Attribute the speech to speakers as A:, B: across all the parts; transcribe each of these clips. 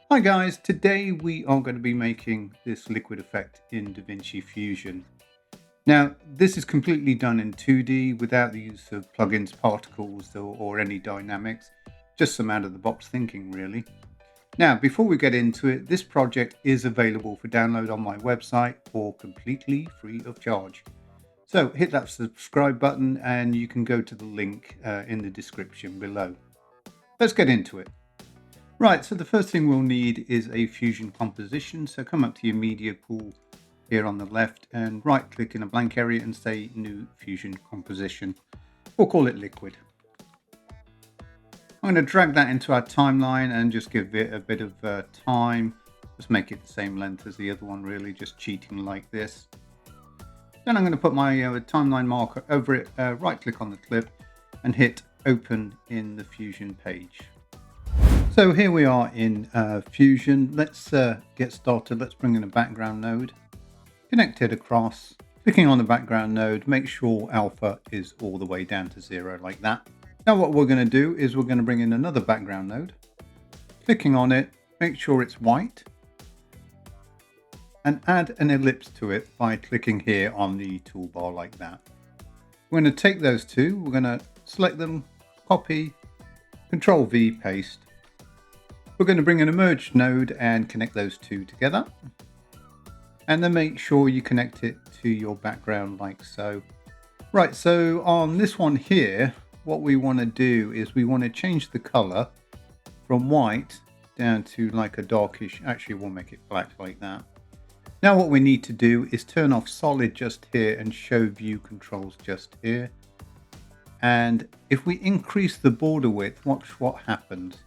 A: Hi guys, today we are going to be making this liquid effect in DaVinci Fusion. Now, this is completely done in 2D without the use of plugins, particles or any dynamics, just some out of the box thinking really. Now, before we get into it, this project is available for download on my website for completely free of charge. So hit that subscribe button and you can go to the link in the description below. Let's get into it. Right, so the first thing we'll need is a Fusion composition. So come up to your media pool here on the left and right click in a blank area and say new Fusion composition. We'll call it liquid. I'm going to drag that into our timeline and just give it a bit of time. Just make it the same length as the other one really, just cheating like this. Then I'm going to put my timeline marker over it, right click on the clip and hit open in the Fusion page. So here we are in Fusion. Let's get started. Let's bring in a background node, connect it across, clicking on the background node, make sure alpha is all the way down to 0 like that. Now what we're going to do is we're going to bring in another background node, clicking on it, make sure it's white, and add an ellipse to it by clicking here on the toolbar like that. We're going to take those two, we're going to select them, copy, Control V, paste. We're going to bring in a merge node and connect those two together. And then make sure you connect it to your background like so. Right, so on this one here, what we want to do is we want to change the color from white down to like a darkish, actually we'll make it black like that. Now what we need to do is turn off solid just here and show view controls just here. And if we increase the border width, watch what happens.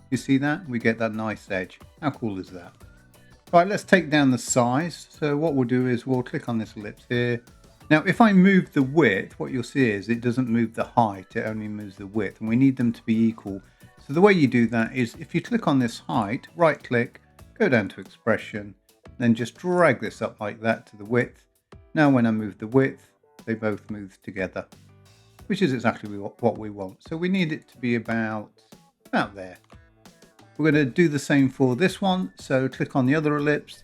A: You see that? We get that nice edge. How cool is that? Right, let's take down the size. So what we'll do is we'll click on this ellipse here. Now, if I move the width, what you'll see is it doesn't move the height, it only moves the width, and we need them to be equal. So the way you do that is if you click on this height, right click, go down to expression, then just drag this up like that to the width. Now when I move the width, they both move together, which is exactly what we want. So we need it to be about there. We're going to do the same for this one. So click on the other ellipse,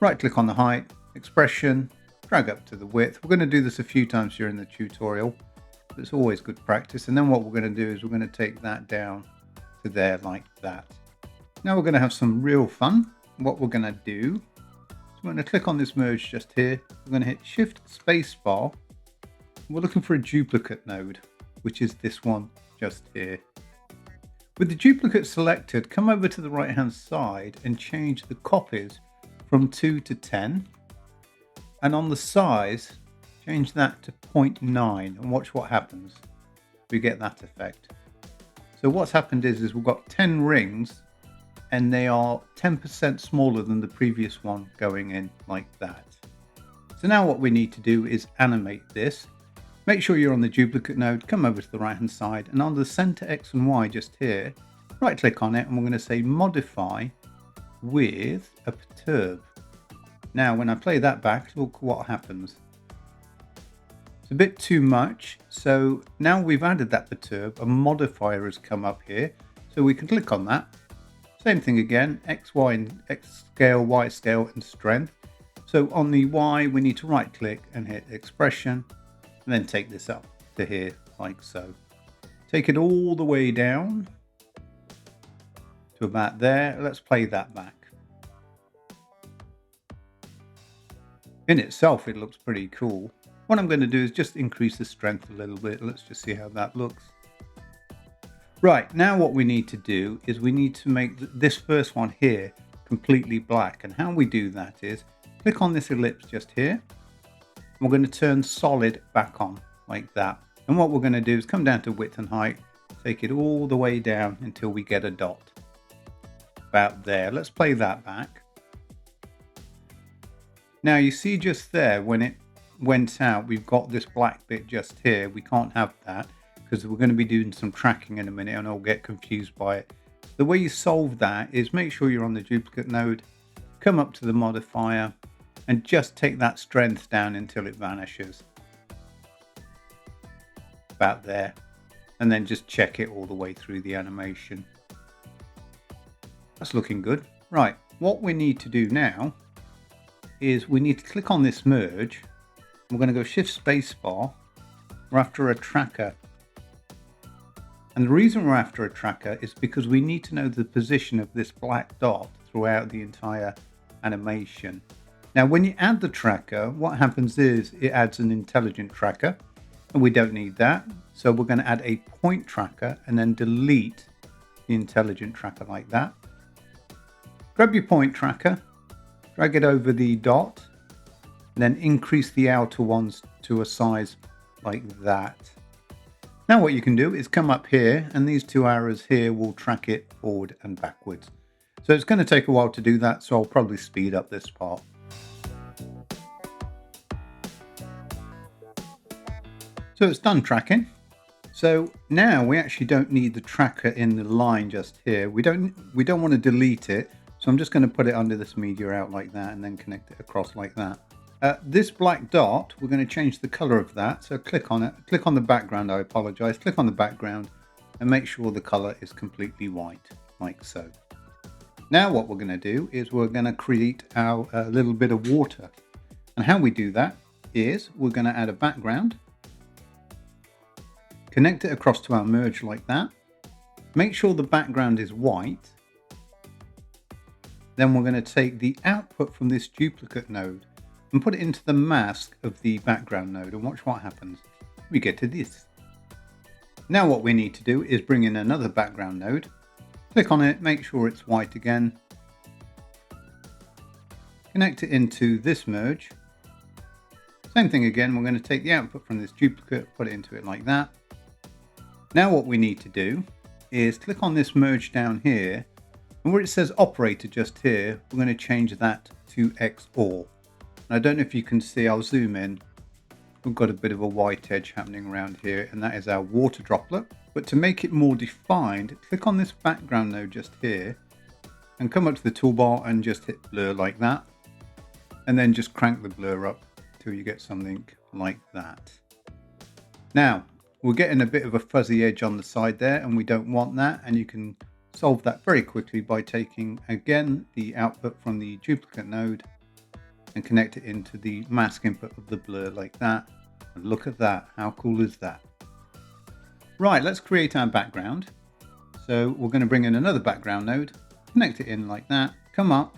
A: right click on the height, expression, drag up to the width. We're going to do this a few times during the tutorial. It's always good practice. And then what we're going to do is we're going to take that down to there like that. Now we're going to have some real fun. What we're going to do is we're going to click on this merge just here. We're going to hit Shift Space Bar. We're looking for a duplicate node, which is this one just here. With the duplicate selected, come over to the right hand side and change the copies from 2 to 10. And on the size, change that to 0.9 and watch what happens. We get that effect. So what's happened is we've got 10 rings and they are 10% smaller than the previous one going in like that. So now what we need to do is animate this. Make sure you're on the duplicate node, come over to the right hand side and on the center X and Y just here, right click on it and we're going to say modify with a perturb. Now when I play that back, look what happens. It's a bit too much, so now we've added that perturb, a modifier has come up here, so we can click on that. Same thing again, X, Y, and X scale, Y scale and strength. So on the Y we need to right click and hit expression. And then take this up to here like so. Take it all the way down to about there. Let's play that back. In itself, it looks pretty cool. What I'm going to do is just increase the strength a little bit. Let's just see how that looks. Right, now what we need to do is we need to make this first one here completely black. And how we do that is click on this ellipse just here. We're going to turn solid back on like that. And what we're going to do is come down to width and height, take it all the way down until we get a dot. About there. Let's play that back. Now you see just there when it went out, we've got this black bit just here. We can't have that because we're going to be doing some tracking in a minute and I'll get confused by it. The way you solve that is make sure you're on the duplicate node, come up to the modifier, and just take that strength down until it vanishes. About there. And then just check it all the way through the animation. That's looking good. Right, what we need to do now is we need to click on this merge. We're going to go Shift Spacebar. We're after a tracker. And the reason we're after a tracker is because we need to know the position of this black dot throughout the entire animation. Now, when you add the tracker, what happens is it adds an intelligent tracker, and we don't need that. So we're going to add a point tracker and then delete the intelligent tracker like that. Grab your point tracker, drag it over the dot, and then increase the outer ones to a size like that. Now what you can do is come up here, and these two arrows here will track it forward and backwards. So it's going to take a while to do that, so I'll probably speed up this part. So it's done tracking. So now we actually don't need the tracker in the line just here. We don't want to delete it. So I'm just going to put it under this media out like that and then connect it across like that. This black dot, we're going to change the color of that. So click on it, click on the background, I apologize. Click on the background and make sure the color is completely white, like so. Now what we're going to do is we're going to create our little bit of water. And how we do that is we're going to add a background. Connect it across to our merge like that. Make sure the background is white. Then we're going to take the output from this duplicate node and put it into the mask of the background node, and watch what happens. We get to this. Now what we need to do is bring in another background node. Click on it, make sure it's white again. Connect it into this merge. Same thing again, we're going to take the output from this duplicate, put it into it like that. Now what we need to do is click on this merge down here, and where it says operator just here, we're going to change that to XOR. And I don't know if you can see, I'll zoom in. We've got a bit of a white edge happening around here, and that is our water droplet. But to make it more defined, click on this background node just here and come up to the toolbar and just hit blur like that. And then just crank the blur up till you get something like that. Now, we're getting a bit of a fuzzy edge on the side there, and we don't want that. And you can solve that very quickly by taking, again, the output from the duplicate node and connect it into the mask input of the blur like that. And look at that, how cool is that? Right, let's create our background. So we're going to bring in another background node, connect it in like that, come up,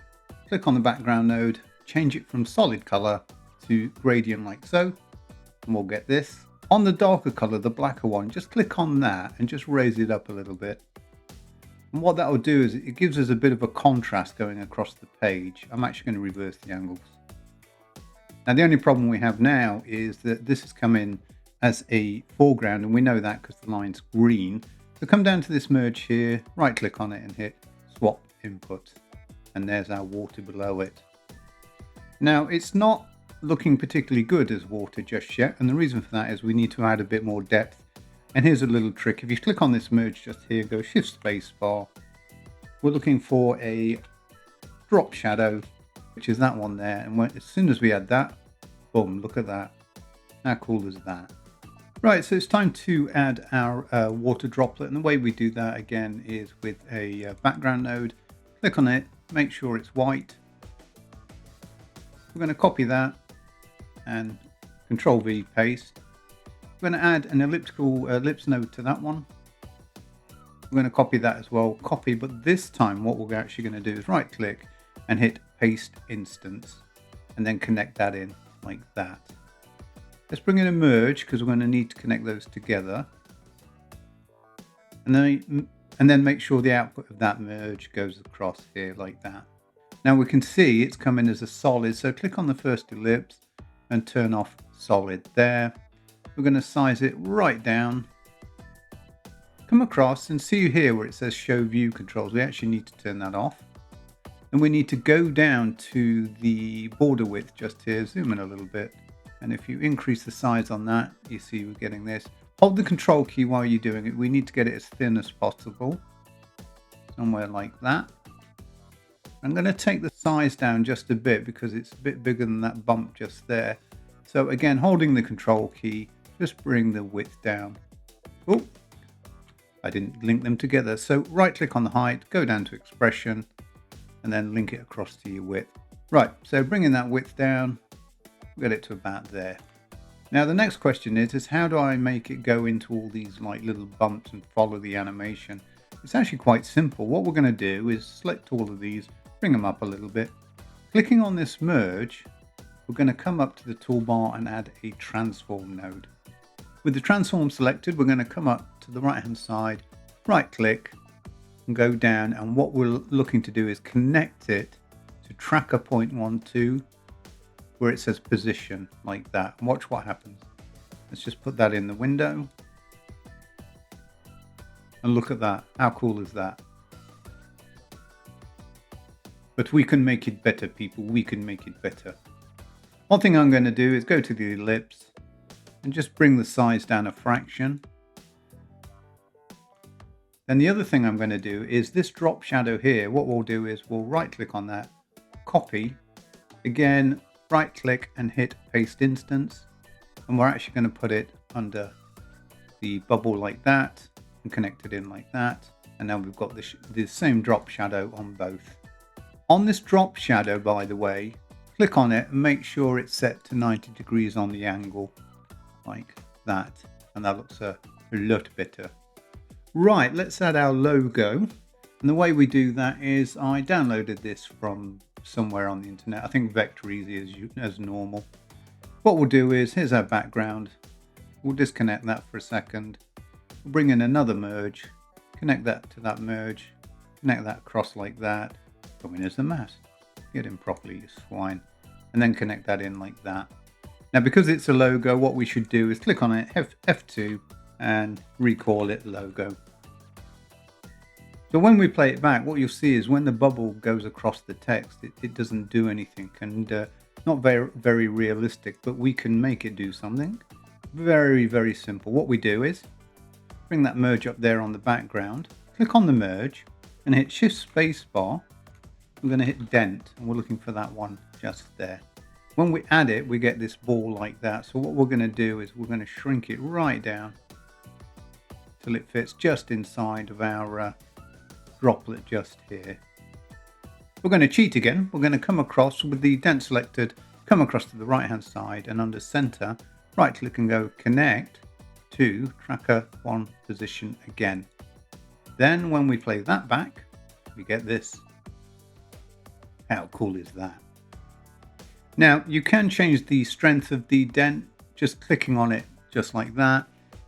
A: click on the background node, change it from solid color to gradient like so, and we'll get this. On the darker color, the blacker one, just click on that and just raise it up a little bit. And what that will do is it gives us a bit of a contrast going across the page. I'm actually going to reverse the angles. Now the only problem we have now is that this has come in as a foreground, and we know that because the line's green. So come down to this merge here, right click on it and hit swap input. And there's our water below it. Now it's not looking particularly good as water just yet, and the reason for that is we need to add a bit more depth. And here's a little trick. If you click on this merge just here, go Shift Space Bar, we're looking for a drop shadow, which is that one there, and as soon as we add that, boom, look at that. How cool is that? Right, so it's time to add our water droplet, and the way we do that again is with a background node. Click on it, make sure it's white. We're going to copy that and Control V paste. We're going to add an ellipse node to that one. We're going to copy that as well, copy, but this time what we're actually going to do is right click and hit paste instance and then connect that in like that. Let's bring in a merge because we're going to need to connect those together. And then make sure the output of that merge goes across here like that. Now we can see it's coming as a solid, so click on the first ellipse and turn off solid there. We're going to size it right down. Come across and see here where it says show view controls. We actually need to turn that off. And we need to go down to the border width just here, zoom in a little bit. And if you increase the size on that, you see we're getting this. Hold the control key while you're doing it. We need to get it as thin as possible. Somewhere like that. I'm going to take the size down just a bit because it's a bit bigger than that bump just there. So again, holding the control key, just bring the width down. Oh, I didn't link them together. So right click on the height, go down to expression, and then link it across to your width. Right, so bringing that width down, get it to about there. Now the next question is how do I make it go into all these like little bumps and follow the animation? It's actually quite simple. What we're going to do is select all of these, bring them up a little bit. Clicking on this merge, we're going to come up to the toolbar and add a transform node. With the transform selected, we're going to come up to the right hand side, right click and go down, and what we're looking to do is connect it to tracker point 1, 2, where it says position like that. And watch what happens. Let's just put that in the window. And look at that. How cool is that? But we can make it better, people. We can make it better. One thing I'm going to do is go to the ellipse and just bring the size down a fraction. Then the other thing I'm going to do is this drop shadow here. What we'll do is we'll right click on that, copy, again, right click and hit paste instance. And we're actually going to put it under the bubble like that and connect it in like that. And now we've got the same drop shadow on both. On this drop shadow, by the way, click on it and make sure it's set to 90 degrees on the angle like that. And that looks a lot better. Right, let's add our logo. And the way we do that is I downloaded this from somewhere on the internet. I think Vector Easy as normal. What we'll do is, here's our background. We'll disconnect that for a second. We'll bring in another merge, connect that to that merge, connect that across like that. Come in as the mask. Get in properly, you swine. And then connect that in like that. Now, because it's a logo, what we should do is click on it, F2, and recall it logo. So when we play it back, what you'll see is when the bubble goes across the text, it doesn't do anything, and not very realistic, but we can make it do something. Very simple. What we do is bring that merge up there on the background, click on the merge, and hit Shift Space Bar. We're going to hit Dent, and we're looking for that one just there. When we add it, we get this ball like that. So what we're going to do is we're going to shrink it right down till it fits just inside of our droplet just here. We're going to cheat again. We're going to come across with the Dent selected, come across to the right hand side, and under center, right click and go connect to tracker 1 position again. Then when we play that back, we get this. How cool is that? Now you can change the strength of the dent just clicking on it just like that.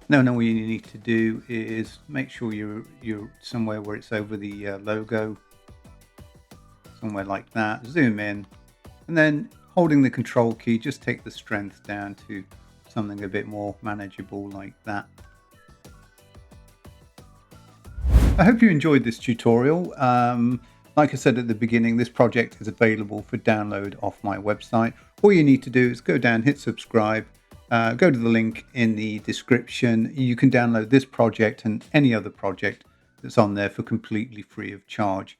A: Now all you need to do is make sure you're somewhere where it's over the logo, somewhere like that. Zoom in, and then holding the control key, just take the strength down to something a bit more manageable like that. I hope you enjoyed this tutorial. Like I said at the beginning, this project is available for download off my website. All you need to do is go down, hit subscribe, go to the link in the description. You can download this project and any other project that's on there for completely free of charge.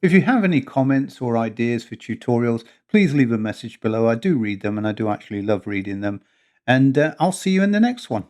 A: If you have any comments or ideas for tutorials, please leave a message below. I do read them, and I do actually love reading them. And I'll see you in the next one.